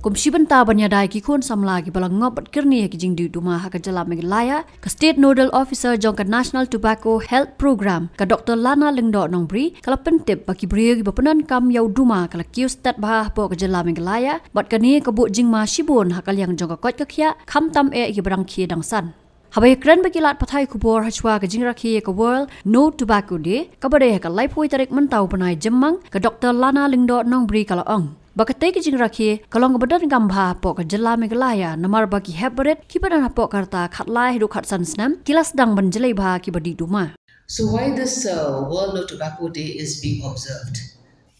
Komshibanta banyadai ki khon samla ki balang ngopat kirni ki jingdu duma ha ka jala Meghalaya ka State Nodal Officer jong ka National Tobacco Health Program ka Dr. Lana Lingdo Nongbri kala pentip baki bri ki bapanan kam yau duma kala kiustat bah po ka jala Meghalaya bat kani ka bu jingma shibun ha kalyang jong ka kot ka khya kham tam e ki barang khi dangsan Habai kran bakilat pathai kubor hachwa ka jingra khi ka World No Tobacco Day ka bare ka laipoi tarik mentau panai jemmang ka Dr. Lana Lingdo Nongbri kala ong Bakatay ki jingra khi kalong badan gambha po ka jala Meghalaya namar baki hebret ki badan po karta khatlai ru khatsan snam kilas dang ban jelai bha ki badi duma So why this World No Tobacco Day is being observed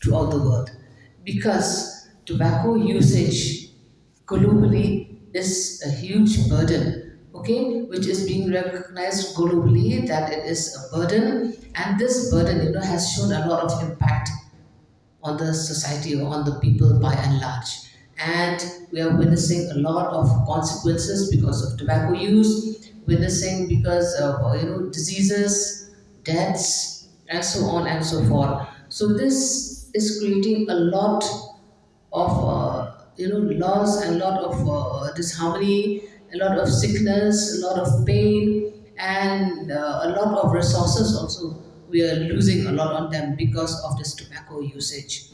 throughout the world? Because tobacco usage globally is a huge burden, okay, which is being recognized globally that it is a burden, and this burden, has shown a lot of impact on the society or on the people by and large. And we are witnessing a lot of consequences because of tobacco use, witnessing because of diseases, deaths, and so on and so forth. So this is creating a lot of loss and a lot of disharmony, a lot of sickness, a lot of pain, and a lot of resources also. We are losing a lot on them because of this tobacco usage.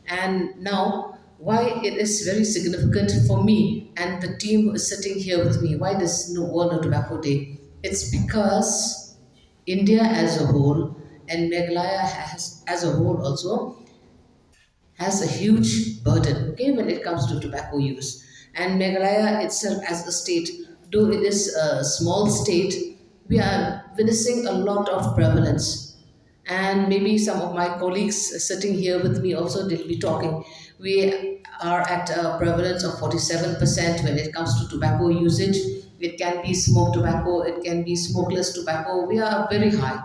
And now, why it is very significant for me and the team who is sitting here with me, why this World No Tobacco Day? It's because India as a whole and Meghalaya as a whole also has a huge burden, okay, when it comes to tobacco use. And Meghalaya itself as a state, though it is a small state, we are witnessing a lot of prevalence. And maybe some of my colleagues sitting here with me also will be talking. We are at a prevalence of 47% when it comes to tobacco usage. It can be smoked tobacco, it can be smokeless tobacco. We are very high.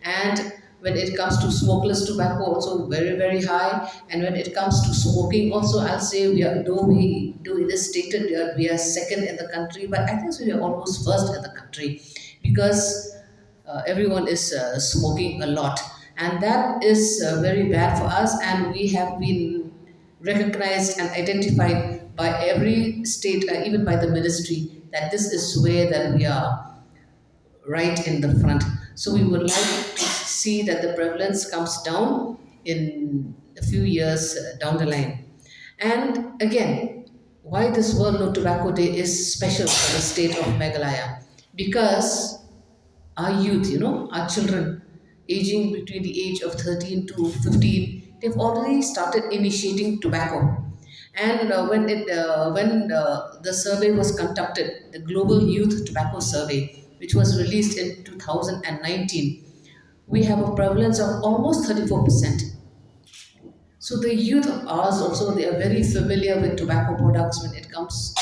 And when it comes to smokeless tobacco, also very, very high. And when it comes to smoking, also I'll say though it is stated we are second in the country, but I think we are almost first in the country because everyone is smoking a lot, and that is very bad for us. And we have been recognized and identified by every state, even by the ministry, that this is where that we are right in the front. So we would like to see that the prevalence comes down in a few years down the line. And again, why this World No Tobacco Day is special for the state of Meghalaya? Because our youth, our children, aging between the age of 13 to 15, they've already started initiating tobacco. And when the survey was conducted, the Global Youth Tobacco Survey, which was released in 2019, we have a prevalence of almost 34%. So the youth of ours also, they are very familiar with tobacco products when it comes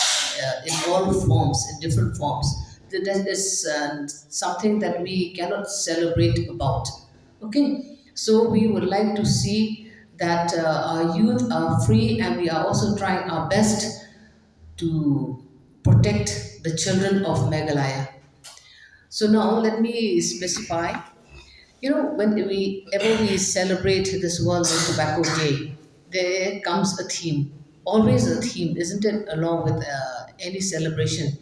in all forms, in different forms. That is something that we cannot celebrate about. Okay, so we would like to see that our youth are free, and we are also trying our best to protect the children of Meghalaya. So now let me specify. When we celebrate this World No Tobacco Day, there comes a theme, always a theme, isn't it? Along with any celebration.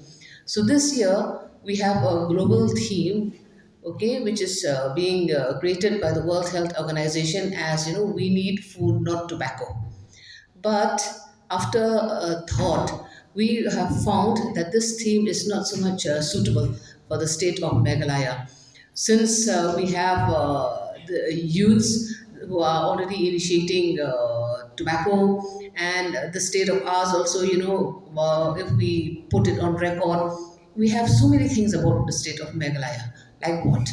So this year we have a global theme, okay, which is being created by the World Health Organization as we need food, not tobacco. But after a thought, we have found that this theme is not so much suitable for the state of Meghalaya, since we have the youths who are already initiating tobacco, and the state of ours also, if we put it on record, we have so many things about the state of Meghalaya. Like what?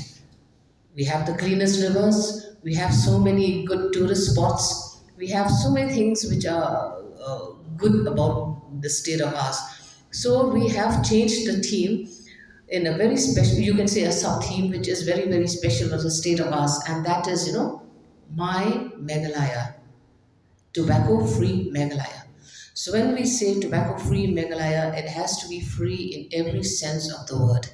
We have the cleanest rivers, we have so many good tourist spots, we have so many things which are good about the state of ours. So we have changed the theme in a very special, you can say a sub theme, which is very, very special for the state of ours, and that is, my Meghalaya, tobacco free Meghalaya. So when we say tobacco free Meghalaya, it has to be free in every sense of the word.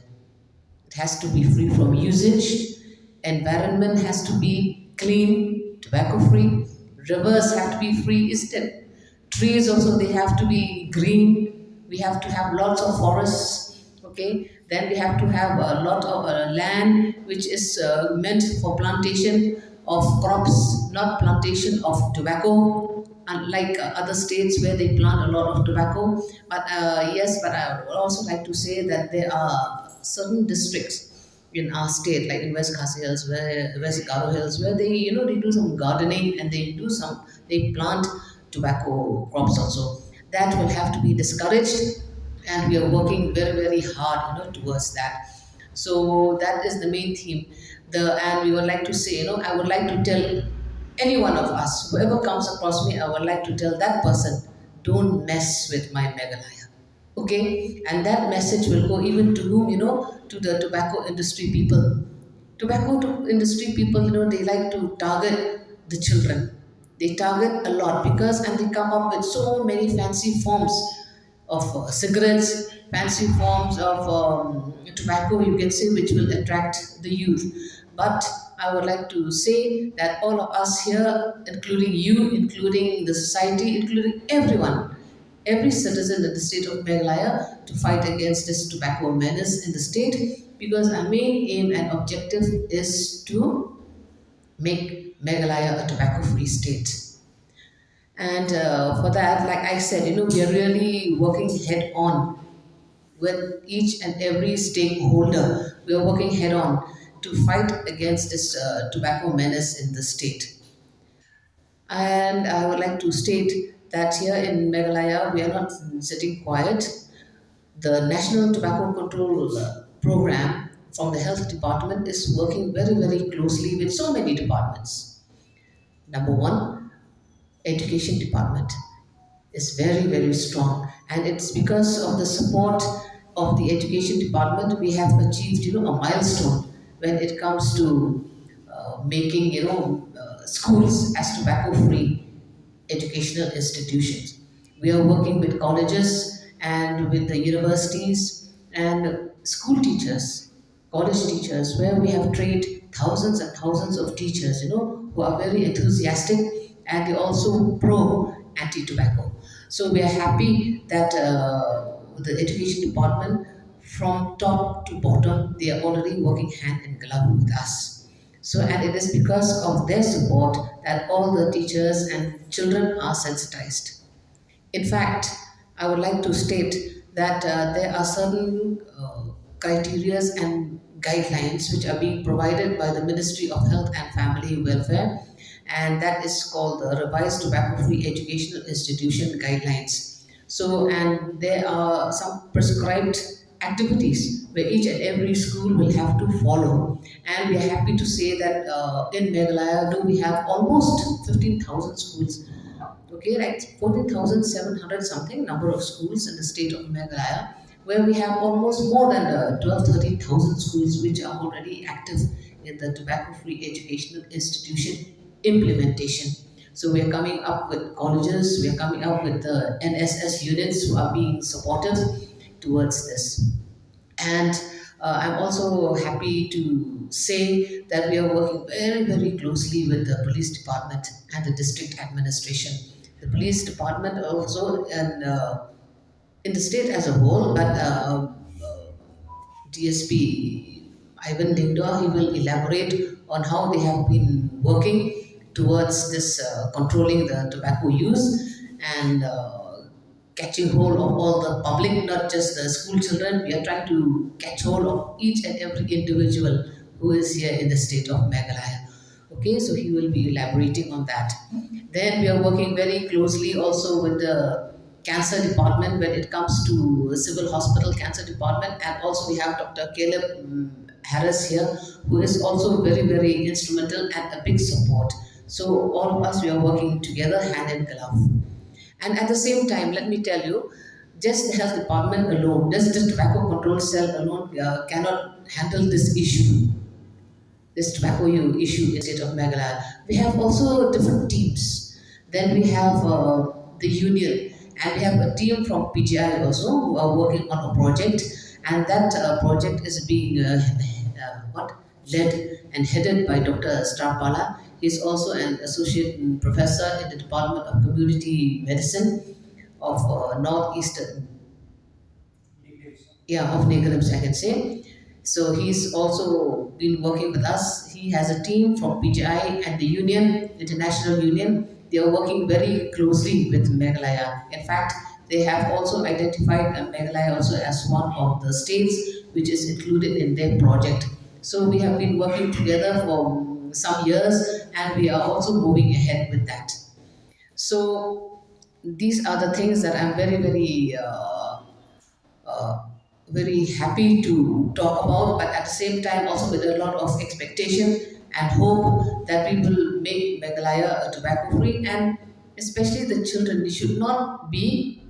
It has to be free from usage. Environment has to be clean, tobacco free. Rivers have to be free, isn't it? Trees also, they have to be green. We have to have lots of forests. Okay. Then we have to have a lot of land which is meant for plantation of crops, not plantation of tobacco. Unlike other states where they plant a lot of tobacco, but yes, but I would also like to say that there are certain districts in our state, like in West Khasi Hills, West Garo Hills, where they, they do some gardening and they plant tobacco crops also. That will have to be discouraged, and we are working very, very hard, towards that. So that is the main theme. And we would like to say, I would like to tell any one of us, whoever comes across me, I would like to tell that person, don't mess with my Meghalaya. Okay, and that message will go even to whom, to the tobacco industry people. Industry people, they like to target the children. They target a lot because, and they come up with so many fancy forms of cigarettes, fancy forms of tobacco, you can say, which will attract the youth. But I would like to say that all of us here, including you, including the society, including everyone, every citizen in the state of Meghalaya, to fight against this tobacco menace in the state, because our main aim and objective is to make Meghalaya a tobacco-free state. And for that, like I said, we are really working head on with each and every stakeholder. We are working head on to fight against this tobacco menace in the state. And I would like to state that here in Meghalaya, we are not sitting quiet. The National Tobacco Control Program from the Health Department is working very, very closely with so many departments. Number one, Education Department is very, very strong, and it's because of the support of the Education Department we have achieved, a milestone when it comes to making, schools as tobacco-free educational institutions. We are working with colleges and with the universities and school teachers, college teachers, where we have trained thousands and thousands of teachers, who are very enthusiastic, and they also pro anti-tobacco. So we are happy that the education department, from top to bottom, they are already working hand in glove with us. So, and it is because of their support that all the teachers and children are sensitized. In fact, I would like to state that there are certain criteria and guidelines which are being provided by the Ministry of Health and Family Welfare, and that is called the Revised Tobacco Free Educational Institution Guidelines. So, and there are some prescribed activities where each and every school will have to follow. And we are happy to say that in Meghalaya, though we have almost 15,000 schools, okay, like 14,700 something number of schools in the state of Meghalaya, where we have almost more than 12, 13,000 schools which are already active in the tobacco-free educational institution implementation. So we are coming up with colleges, we are coming up with the NSS units who are being supportive towards this. And I'm also happy to say that we are working very, very closely with the police department and the district administration. The police department also, and in the state as a whole, but DSP Ivan Dingdor, he will elaborate on how they have been working towards this controlling the tobacco use and catching hold of all the public, not just the school children. We are trying to catch hold of each and every individual who is here in the state of Meghalaya. Okay, so he will be elaborating on that. Then we are working very closely also with the cancer department when it comes to civil hospital cancer department, and also we have Dr. Caleb Harris here, who is also very, very instrumental and a big support. So all of us, we are working together hand in glove. And at the same time, let me tell you, just the health department alone, just the tobacco control cell alone cannot handle this issue, this tobacco issue in the state of Meghalaya. We have also different teams. Then we have the union, and we have a team from PGI also who are working on a project, and that project is being led and headed by Dr. Starpala. He's also an associate professor in the Department of Community Medicine of Northeastern, yeah, of Negalims, I can say. So he's also been working with us. He has a team from PGI and the Union, International Union. They are working very closely with Meghalaya. In fact, they have also identified Meghalaya also as one of the states which is included in their project. So we have been working together for some years, and we are also moving ahead with that. So these are the things that I'm uh, very happy to talk about, but at the same time also with a lot of expectation and hope that we will make Meghalaya tobacco free, and especially the children, they should not be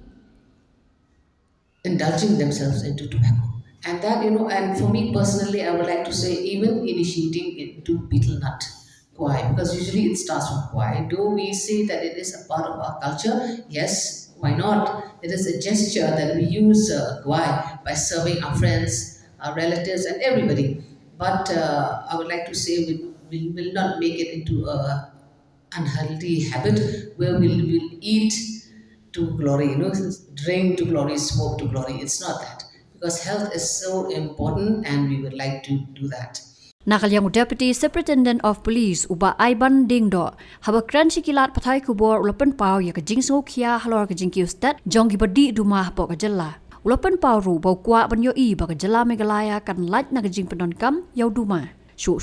indulging themselves into tobacco. And that, and for me personally, I would like to say even initiating into betel nut kwai, because usually it starts from kwai. Though we say that it is a part of our culture, yes, why not? It is a gesture that we use kwai by serving our friends, our relatives, and everybody. But I would like to say we will not make it into a unhealthy habit where we'll eat to glory, drink to glory, smoke to glory. It's not that. Because health is so important and we would like to do that. Nakalyang Deputy Superintendent of Police Uba Iban Dingdo haba kranchi kilat pathai kubor ulapan pau ya ka jingso khia halor ka jingkiustat jongi badi duma hapo ka jalla ulapan pau ru bau kwa banyo I ba ka jalla Meghalaya kan laj na ka jing penonkam yau duma shu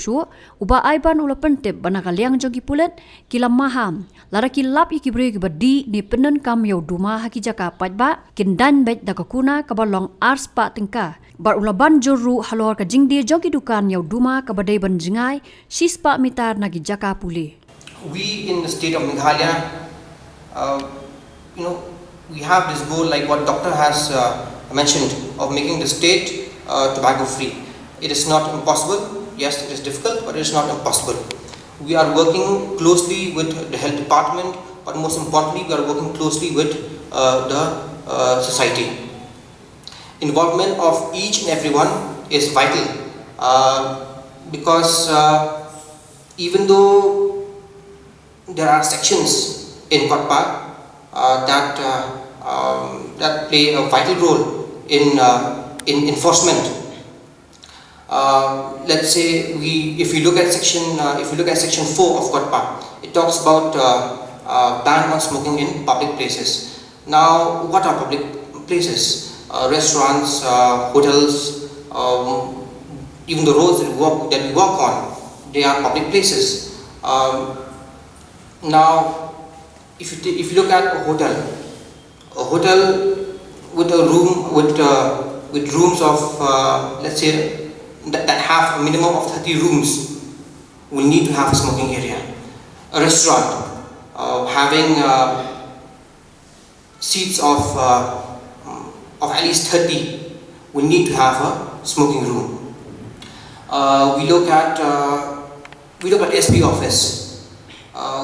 uba Iban ulapan tip banakalyang jongi pulet kilam maham lara kilap ikibre ki badi ni penonkam yau duma haki jaka pajba kindan bet da ka kuna ka balong ars pa tingka bar ulaban joru halor ka jingdi jogi dukan yau duma ka badai banjingai sispa mitar nagi jaka puli. We in the state of Meghalaya, uh, we have this goal like what doctor has mentioned of making the state tobacco free. It is not impossible. Yes, it is difficult, but it is not impossible. We are working closely with the health department, but most importantly, we are working closely with the society. Involvement of each and everyone is vital because even though there are sections in Kotpa that play a vital role in enforcement. Let's say if we look at section 4 of Kotpa, it talks about ban on smoking in public places. Now, what are public places? Restaurants, hotels, even the roads that we walk on, they are public places. Now, if you look at a hotel with a room with rooms of let's say that have a minimum of 30 rooms, will need to have a smoking area. A restaurant having seats of at least 30 will need to have a smoking room. We look at SP office.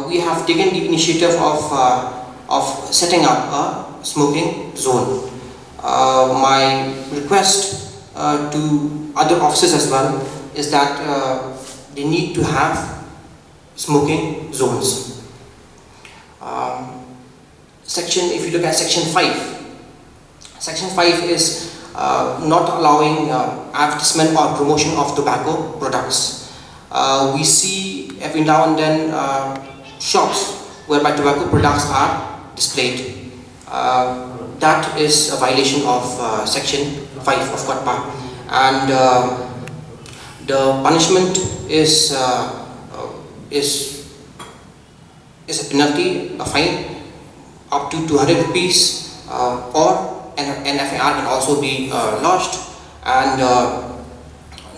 We have taken the initiative of setting up a smoking zone. My request to other offices as well is that they need to have smoking zones. If you look at section 5, Section 5 is not allowing advertisement or promotion of tobacco products. We see every now and then shops whereby tobacco products are displayed. That is a violation of Section 5 of Kotpa, and the punishment is a penalty, a fine up to 200 rupees, or an FIR can also be lodged, and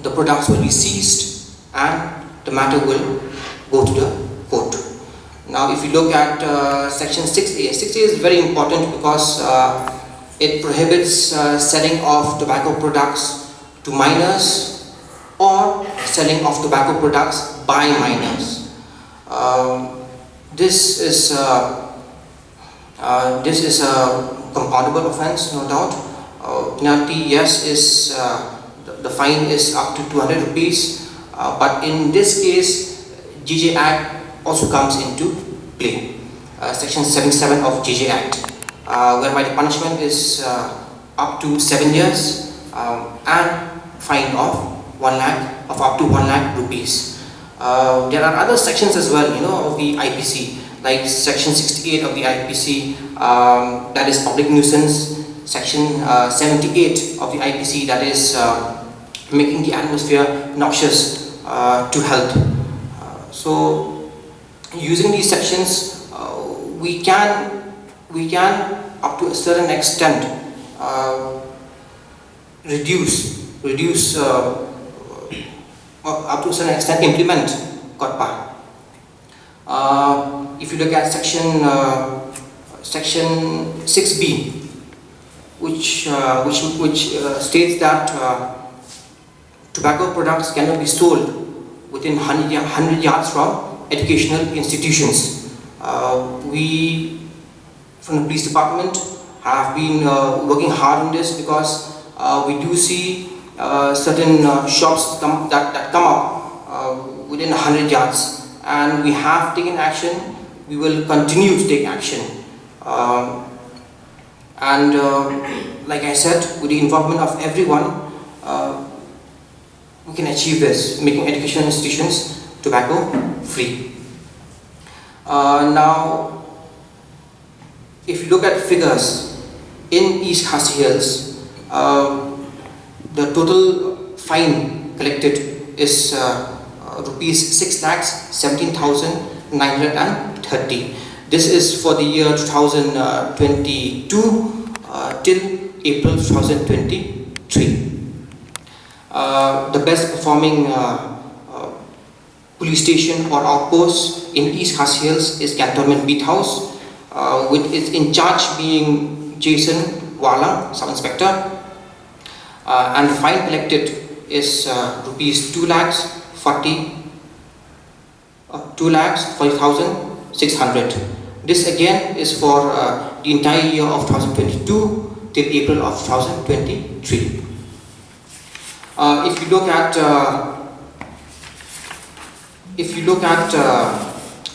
the products will be seized and the matter will go to the court. Now, if you look at section 6A, 6A is very important because it prohibits selling of tobacco products to minors or selling of tobacco products by minors. This is a compoundable offence, no doubt. Penalty, yes, is the fine is up to 200 rupees. But in this case, GJ Act also comes into play. Section 77 of JJ Act, whereby the punishment is up to 7 years and fine of 1 lakh of up to 1 lakh rupees. There are other sections as well, of the IPC, like section 68 of the IPC, that is public nuisance. Section 78 of the IPC, that is making the atmosphere noxious to health. So using these sections, we can up to a certain extent reduce up to a certain extent implement COTPA. If you look at section 6B, which states that tobacco products cannot be sold within 100 yards from educational institutions. We from the police department have been working hard on this, because we do see certain shops that come up within 100 yards, and we have taken action. We will continue to take action, and like I said, with the involvement of everyone, we can achieve this, making educational institutions tobacco free. Now, if you look at figures in East Khasi Hills, the total fine collected is rupees 6,17,930. This is for the year 2022 till April 2023. The best performing police station or outpost in East Khasi Hills is Cantonment Beat House, with its in charge being Jason Walang, Sub-Inspector, and the fine collected is rupees 2,40,600. This again is for the entire year of 2022 till April of 2023. If you look at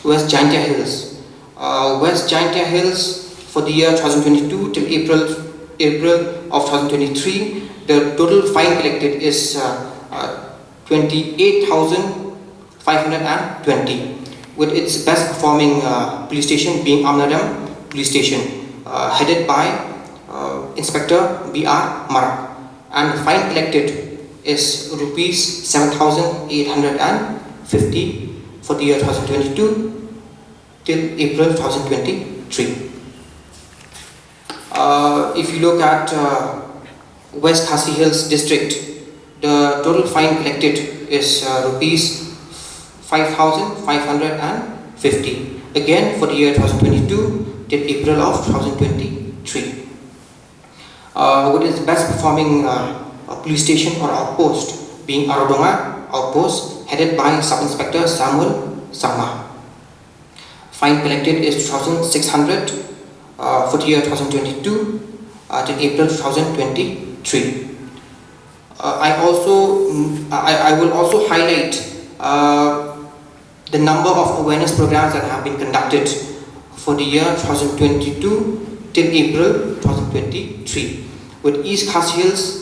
West Jaintia Hills, West Jaintia Hills for the year 2022 till April of 2023, the total fine collected is 28,520, with its best performing police station being Amnadam Police Station, headed by Inspector B.R. Marak, and the fine collected is rupees 7,850 for the year 2022 till April 2023. If you look at West Khasi Hills District, the total fine collected is rupees 5,550, again for the year 2022 till April of 2023. With its best performing police station or outpost being Arodonga Outpost, headed by Sub-Inspector Samuel Sama. Fine collected is 2,600 for the year 2022 till April 2023. I will also highlight the number of awareness programs that have been conducted for the year 2022 till April 2023, with East Khasi Hills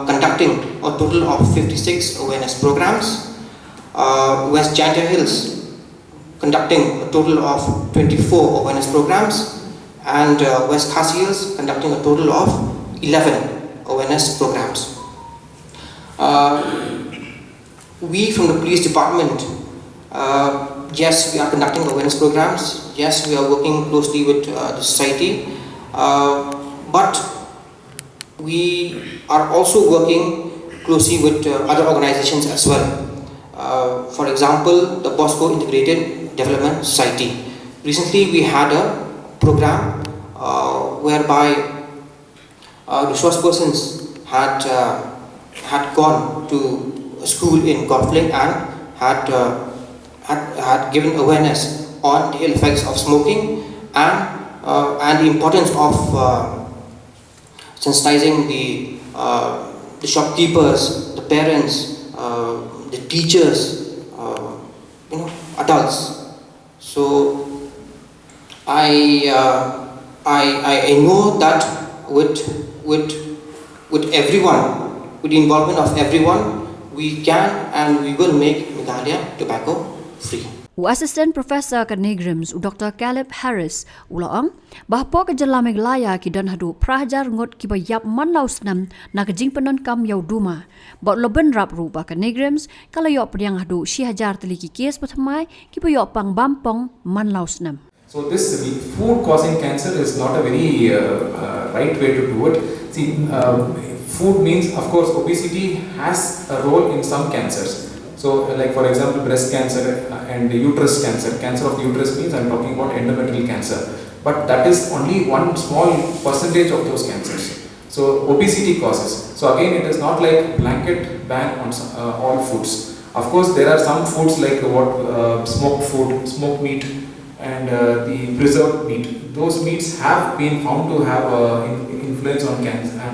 conducting a total of 56 awareness programs, West Jaintia Hills conducting a total of 24 awareness programs, and West Khasi Hills conducting a total of 11 awareness programs. We from the police department, yes, we are conducting awareness programs, yes, we are working closely with the society, but we are also working closely with other organizations as well. For example, the Bosco Integrated Development Society. Recently we had a program whereby resource persons had gone to a school in Godfling and had given awareness on the ill effects of smoking and the importance of sensitizing the shopkeepers, the parents, the teachers, adults, So I know that with everyone, with the involvement of everyone, we can and we will make Meghalaya tobacco free. U Assistant Professor ke Negrims U Dr. Caleb Harris ulaang bahpo ke jala Meghalaya ki dan hadu prahajar ngot ki bayap man lausnam na ke jing penon kam yau duma ba loben rap rupa ke Negrims kala yo priang hadu si hajar teli ki kes pathamai ki yo pang bampong man lausnam. So this food causing cancer is not a very right way to do it. See, food means, of course, obesity has a role in some cancers. So, like for example, breast cancer and uterus cancer. Cancer of the uterus means I'm talking about endometrial cancer. But that is only one small percentage of those cancers. So, obesity causes. So again, it is not like blanket ban on all foods. Of course, there are some foods like smoked food, smoked meat, and the preserved meat. Those meats have been found to have influence on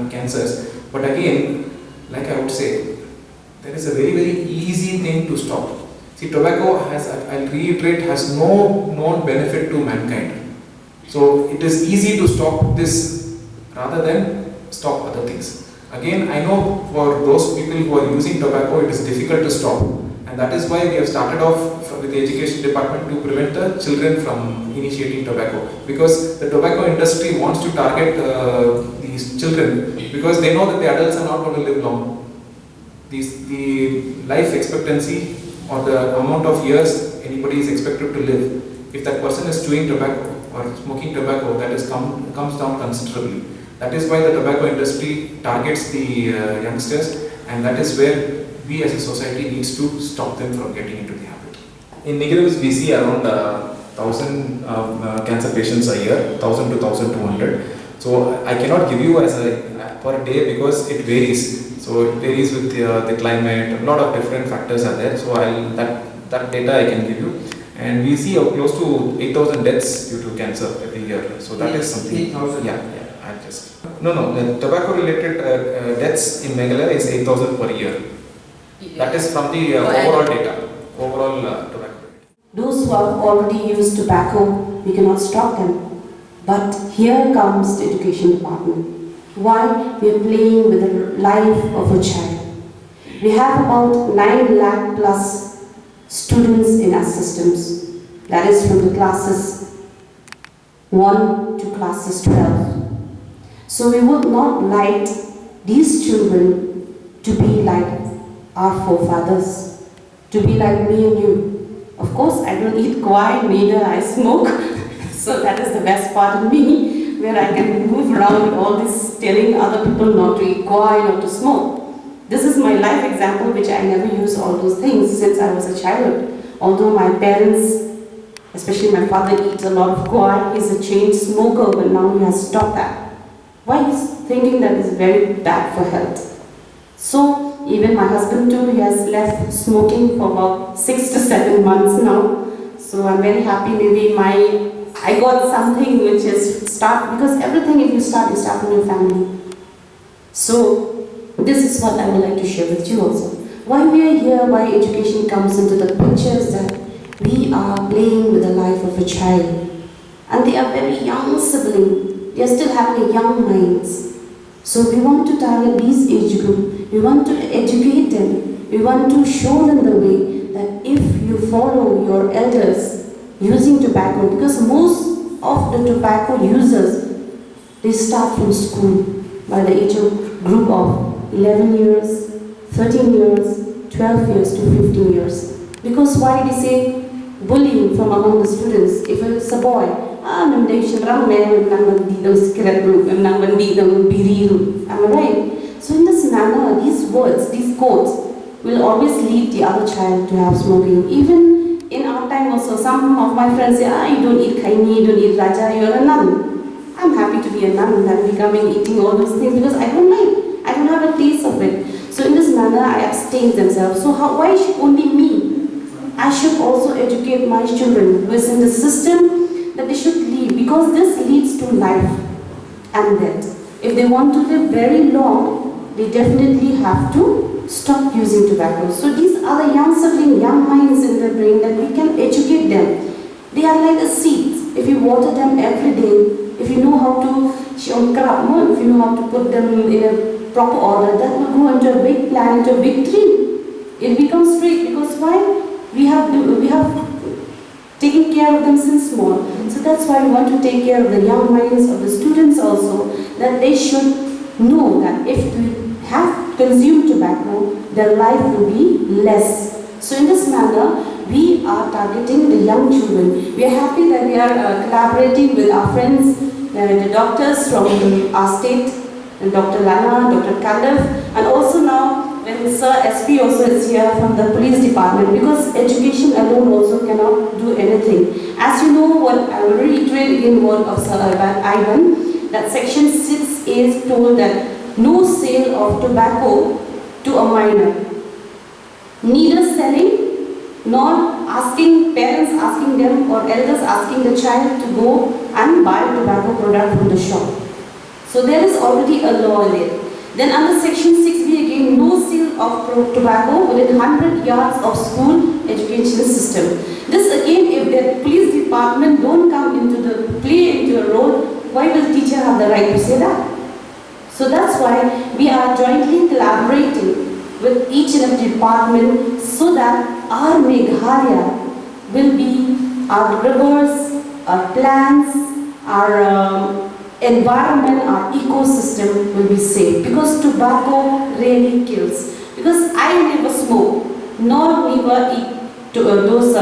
cancers. But again, like I would say, there is a very, very easy thing to stop. See, tobacco has, I'll reiterate, has no known benefit to mankind. So it is easy to stop this rather than stop other things. Again, I know for those people who are using tobacco, it is difficult to stop. And that is why we have started off with the education department to prevent the children from initiating tobacco. Because the tobacco industry wants to target these children because they know that the adults are not going to live long. The life expectancy or the amount of years anybody is expected to live, if that person is chewing tobacco or smoking tobacco, that is comes down considerably. That is why the tobacco industry targets the youngsters, and that is where we as a society needs to stop them from getting into the habit. In Negrims, we see around 1,000 cancer patients a year, 1,000 to 1,200. So I cannot give you as a per day because it varies. So it varies with the climate. A lot of different factors are there. So that data I can give you. And we see close to 8,000 deaths due to cancer every year. So that is something. 8,000. Yeah. No. The tobacco-related deaths in Meghalaya is 8,000 per year. That is from the overall data. Overall tobacco. Those who have already used tobacco, we cannot stop them. But here comes the education department. Why? We are playing with the life of a child. We have about 9 lakh plus students in our systems. That is from the classes 1 to classes 12. So we would not like these children to be like our forefathers, to be like me and you. Of course, I don't eat guai, neither I smoke. So that is the best part of me, where I can move around with all this telling other people not to eat guai, not to smoke. This is my life example, which I never use all those things since I was a child. Although my parents, especially my father, eats a lot of guai. He's a chain smoker, but now he has stopped that. Why? He's thinking that it's very bad for health. So even my husband too, he has left smoking for about 6 to 7 months now. So I'm very happy. Maybe I got something which is start, because everything if you start from your family. So this is what I would like to share with you also. Why we are here, why education comes into the picture is that we are playing with the life of a child. And they are very young siblings. They are still having young minds. So we want to target these age group. We want to educate them. We want to show them the way that if you follow your elders using tobacco, because most of the tobacco users, they start from school by the age of group of 11 years, 13 years, 12 years to 15 years. Because why they say bullying from among the students? If it's a boy, am I right? So in this manner, these words, these quotes will always lead the other child to have smoking. Even in our time also, some of my friends say, you don't eat khaini, you don't eat raja, you're a nun. I'm happy to be a nun than becoming eating all those things because I don't like, I don't have a taste of it. So in this manner, I abstain themselves. So why should only me? I should also educate my children who is in the system that they should leave, because this leads to life and death. If they want to live very long, they definitely have to stop using tobacco. So these are the young minds in their brain that we can educate them. They are like the seeds. If you water them every day, if you know how to if you know how to put them in a proper order, that will go into a big plant, into a big tree. It becomes straight because why? We have taken care of them since small. So that's why we want to take care of the young minds of the students also, that they should know that if we have consumed tobacco, their life will be less. So in this manner, we are targeting the young children. We are happy that we are collaborating with our friends, the doctors from our state, Dr. Lana, Dr. Kalev, and also now when Sir SP also is here from the police department, because education alone also cannot do anything. As you know, what I will reiterate again word of Sir Ivan, that section 6 is told that no sale of tobacco to a minor, neither selling nor parents asking them or elders asking the child to go and buy tobacco product from the shop. So there is already a law there. Then under section 6b again, no sale of tobacco within 100 yards of school education system. This again, if the police department don't come into play into a role, why will teacher have the right to say that? So that's why we are jointly collaborating with each and every department so that our Meghalaya will be our rivers, our plants, our environment, our ecosystem will be safe, because tobacco really kills. Because I never smoke, nor never eat those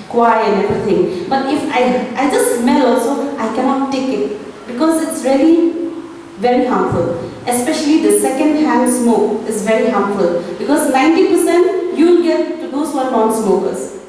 kwai and everything. But if I just smell also, I cannot take it, because it's really very harmful. Especially the second-hand smoke is very harmful, because 90% you'll get to those who are non-smokers.